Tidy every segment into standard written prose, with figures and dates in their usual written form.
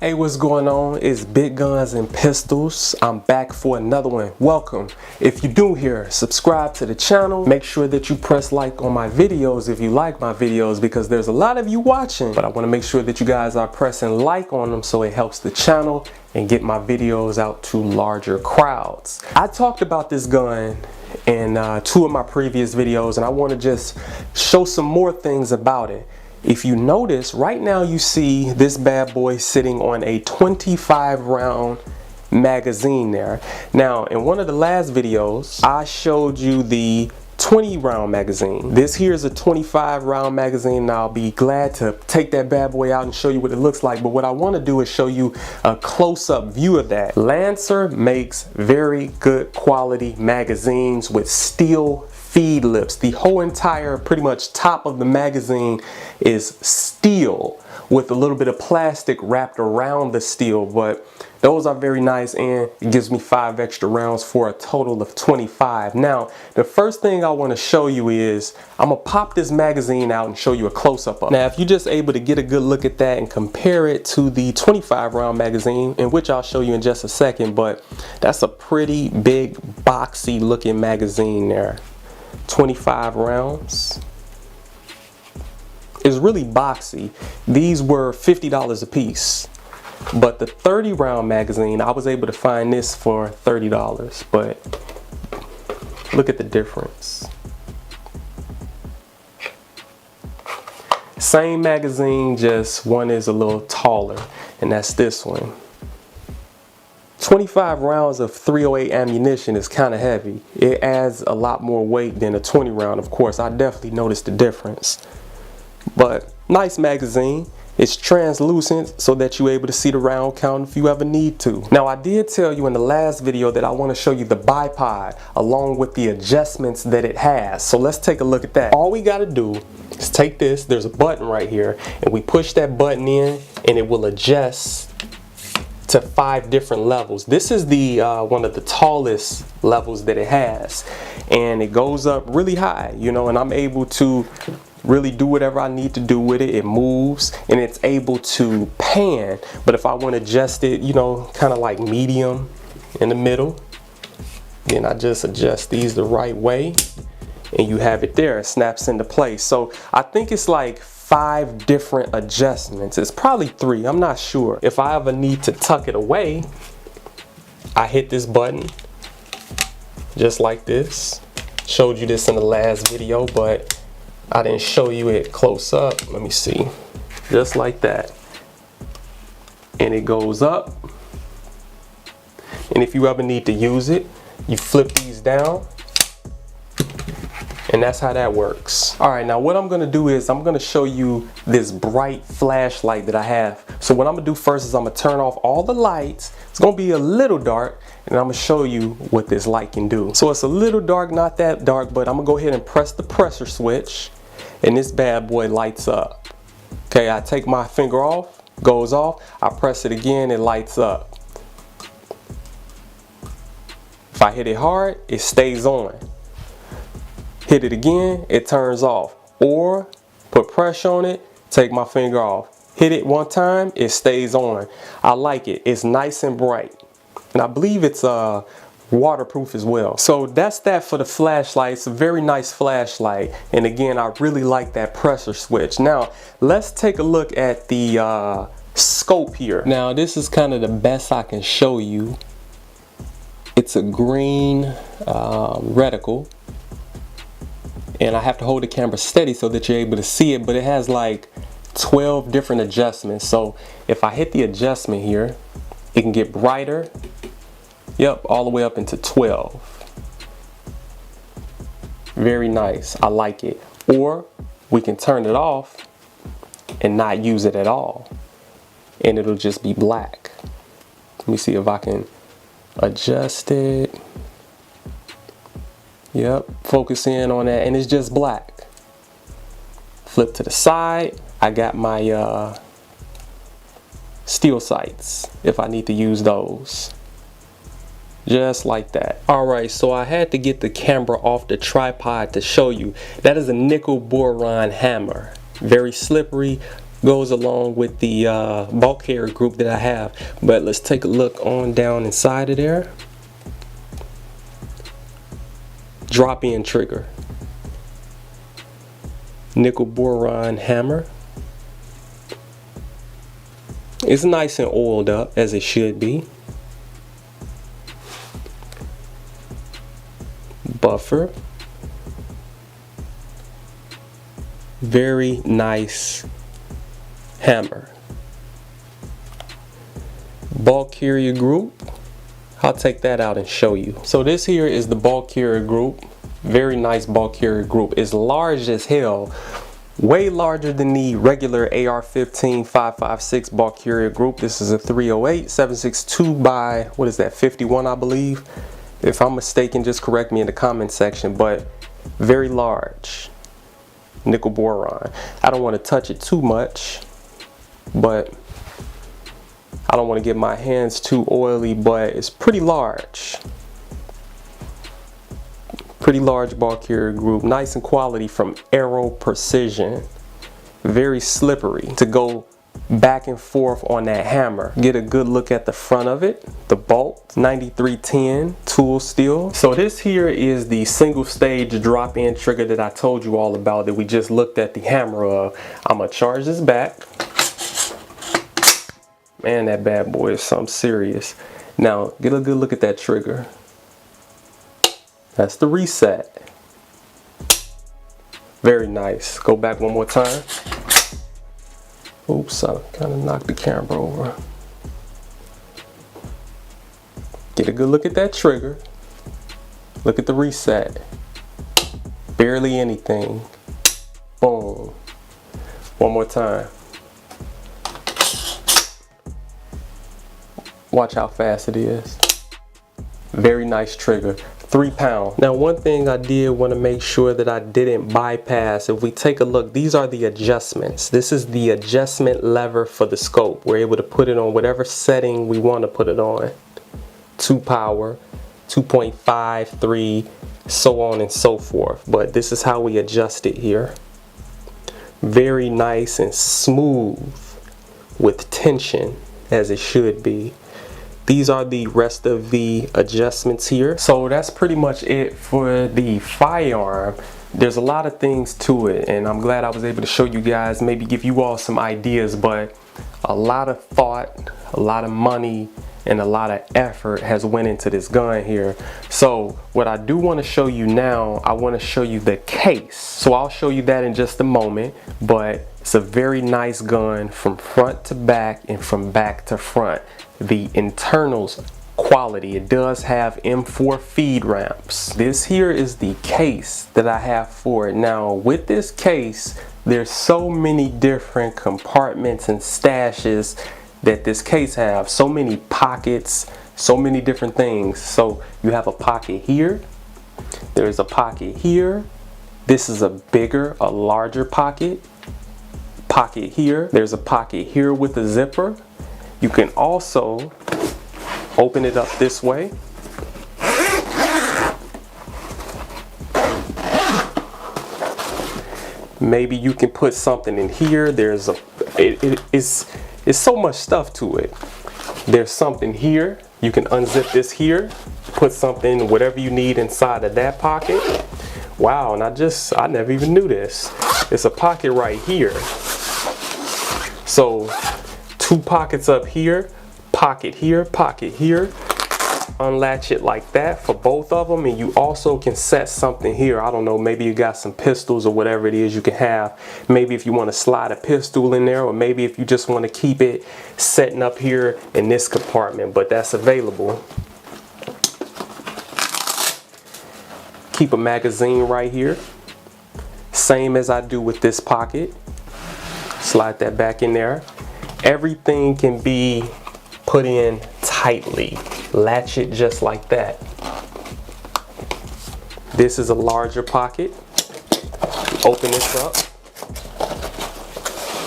Hey, what's going on? It's Big Guns and Pistols. I'm back for another one. Welcome. If you're new here, subscribe to the channel. Make sure that you press like on my videos if you like my videos, because there's a lot of you watching, but I want to make sure that you guys are pressing like on them so it helps the channel and get my videos out to larger crowds. I talked about this gun in two of my previous videos, and I want to just show some more things about it. If you notice, right now you see this bad boy sitting on a 25 round magazine there. Now, in one of the last videos, I showed you the 20 round magazine. This here is a 25 round magazine, and I'll be glad to take that bad boy out and show you what it looks like. But what I want to do is show you a close-up view of that. Lancer makes very good quality magazines with steel feed lips. The whole entire pretty much top of the magazine is steel with a little bit of plastic wrapped around the steel, but those are very nice, and it gives me 5 extra rounds for a total of 25. Now, the first thing I want to show you is I'm gonna pop this magazine out and show you a close-up of it. Now, if you're just able to get a good look at that and compare it to the 25 round magazine, in which I'll show you in just a second, but that's a pretty big boxy looking magazine there. 25 rounds. It's really boxy. These were $50 a piece, but the 30 round magazine, I was able to find this for $30, but look at the difference. Same magazine, just one is a little taller, and that's this one. 25 rounds of .308 ammunition is kind of heavy. It adds a lot more weight than a 20 round, of course. I definitely noticed the difference. But nice magazine. It's translucent so that you're able to see the round count if you ever need to. Now, I did tell you in the last video that I want to show you the bipod along with the adjustments that it has. So let's take a look at that. All we got to do is take this. There's a button right here, and we push that button in and it will adjust to 5 different levels. This is the one of the tallest levels that it has, and it goes up really high, you know, and I'm able to really do whatever I need to do with it. It moves, and it's able to pan, but if I want to adjust it, you know, kind of like medium in the middle, then I just adjust these the right way, and you have it there. It snaps into place. So I think it's like 5 different adjustments. It's probably 3, I'm not sure. If I ever need to tuck it away, I hit this button just like this. Showed you this in the last video, but I didn't show you it close up. Let me see. Just like that. And it goes up. And if you ever need to use it, you flip these down, and that's how that works. All right, now what I'm gonna do is I'm gonna show you this bright flashlight that I have. So what I'm gonna do first is I'm gonna turn off all the lights. It's gonna be a little dark, and I'm gonna show you what this light can do. So it's a little dark, not that dark, but I'm gonna go ahead and press the pressure switch, and this bad boy lights up. Okay, I take my finger off, goes off, I press it again, it lights up. If I hit it hard, it stays on. Hit it again, it turns off. Or put pressure on it, take my finger off. Hit it one time, it stays on. I like it. It's nice and bright. And I believe it's waterproof as well. So that's that for the flashlight. It's a very nice flashlight. And again, I really like that pressure switch. Now, let's take a look at the scope here. Now, this is kind of the best I can show you. It's a green reticle. And I have to hold the camera steady so that you're able to see it, but it has like 12 different adjustments. So if I hit the adjustment here, it can get brighter. Yep, all the way up into 12. Very nice, I like it. Or we can turn it off and not use it at all, and it'll just be black. Let me see if I can adjust it. Yep, focus in on that, and it's just black. Flip to the side, I got my steel sights if I need to use those. Just like that. Alright, so I had to get the camera off the tripod to show you. That is a nickel boron hammer. Very slippery, goes along with the ball carrier group that I have. But let's take a look on down inside of there. Drop-in trigger, nickel boron hammer. It's nice and oiled up as it should be. Buffer. Very nice hammer. Ball carrier group. I'll take that out and show you. So this here is the ball carrier group. Very nice ball carrier group. It's large as hell. Way larger than the regular AR-15 5.56 ball carrier group. This is a 308 7.62 by, what is that, 51 I believe. If I'm mistaken, just correct me in the comment section, but very large. Nickel boron. I don't want to touch it too much, but I don't want to get my hands too oily, but it's pretty large. Pretty large ball carrier group, nice and quality from AERO Precision. Very slippery to go back and forth on that hammer. Get a good look at the front of it. The bolt, 9310 tool steel. So this here is the single stage drop-in trigger that I told you all about, that we just looked at the hammer of. I'm gonna charge this back. Man, that bad boy is something serious. Now, get a good look at that trigger. That's the reset. Very nice. Go back one more time. Oops, I kind of knocked the camera over. Get a good look at that trigger. Look at the reset. Barely anything. Boom. One more time. Watch how fast it is. Very nice trigger. 3 pounds. Now, one thing I did want to make sure that I didn't bypass, if we take a look, these are the adjustments. This is the adjustment lever for the scope. We're able to put it on whatever setting we want to put it on. 2 power, 2.5, 3, so on and so forth. But this is how we adjust it here. Very nice and smooth with tension, as it should be. These are the rest of the adjustments here. So that's pretty much it for the firearm. There's a lot of things to it, and I'm glad I was able to show you guys, maybe give you all some ideas, but a lot of thought, a lot of money, and a lot of effort has went into this gun here. So what I do want to show you now, I want to show you the case. So I'll show you that in just a moment, but it's a very nice gun from front to back and from back to front. The internals quality, it does have M4 feed ramps. This here is the case that I have for it. Now with this case, there's so many different compartments and stashes that this case have. So many pockets, so many different things. So you have a pocket here, there's a pocket here, this is a bigger, a larger pocket here, there's a pocket here with a zipper. You can also open it up this way. Maybe you can put something in here. There's a, it's so much stuff to it. There's something here. You can unzip this here, put something, whatever you need inside of that pocket. Wow, and I never even knew this. It's a pocket right here. So 2 pockets up here, pocket here, pocket here. Unlatch it like that for both of them, and you also can set something here. I don't know, maybe you got some pistols or whatever it is you can have. Maybe if you want to slide a pistol in there, or maybe if you just want to keep it setting up here in this compartment, but that's available. Keep a magazine right here, same as I do with this pocket. Slide that back in there. Everything can be put in tightly. Latch it just like that. This is a larger pocket. Open this up.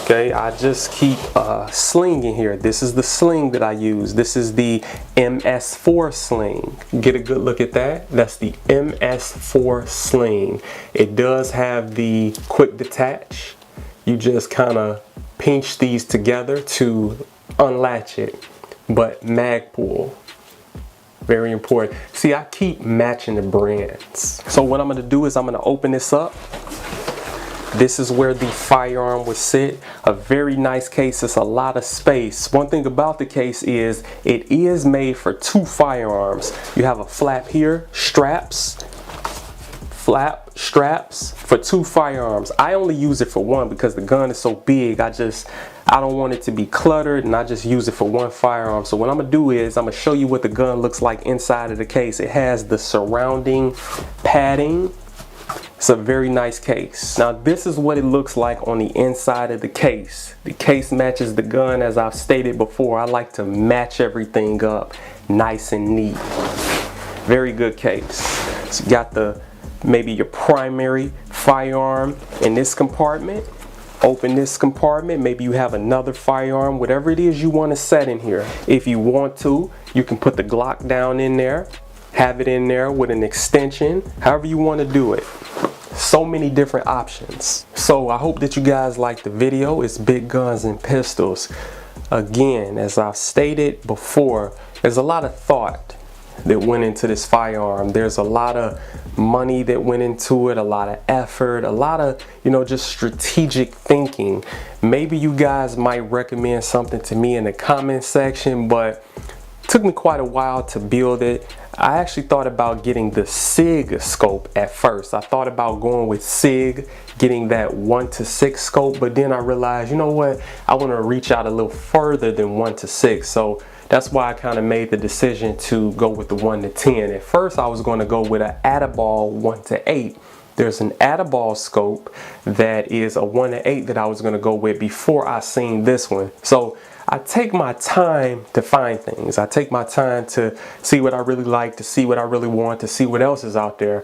Okay, I just keep a sling in here. This is the sling that I use. This is the MS4 sling. Get a good look at that. That's the MS4 sling. It does have the quick detach. You just kind of pinch these together to unlatch it. But mag pull, very important. See, I keep matching the brands. So what I'm gonna do is I'm gonna open this up. This is where the firearm would sit. A very nice case. It's a lot of space. One thing about the case is it is made for 2 firearms. You have a flap here, straps for 2 firearms. I only use it for 1 because the gun is so big. I don't want it to be cluttered, and I just use it for 1 firearm. So what I'm gonna do is I'm gonna show you what the gun looks like inside of the case. It has the surrounding padding. It's a very nice case. Now this is what it looks like on the inside of the case. The case matches the gun. As I've stated before, I like to match everything up nice and neat. Very good case. So you got maybe your primary firearm in this compartment. Open this compartment. Maybe you have another firearm, whatever it is you want to set in here. If you want to, you can put the Glock down in there, have it in there with an extension, however you want to do it. So many different options. So I hope that you guys like the video. It's big guns and pistols. Again, as I've stated before, there's a lot of thought that went into this firearm. There's a lot of money that went into it, a lot of effort, a lot of, just strategic thinking. Maybe you guys might recommend something to me in the comment section, but it took me quite a while to build it. I actually thought about getting the SIG scope at first. I thought about going with SIG, getting that 1:6 scope, but then I realized, you know what? I want to reach out a little further than 1:6. So that's why I kind of made the decision to go with the 1:10. At first, I was going to go with an Adaball 1:8. There's an Adaball scope that is a 1:8 that I was going to go with before I seen this one. So I take my time to find things. I take my time to see what I really like, to see what I really want, to see what else is out there.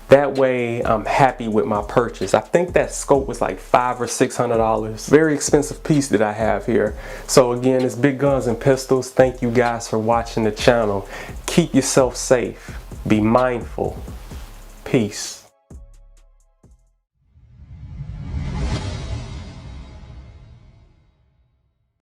That way I'm happy with my purchase. I think that scope was like $500 or $600. Very expensive piece that I have here. So again, it's Big Guns and Pistols. Thank you guys for watching the channel. Keep yourself safe. Be mindful. Peace.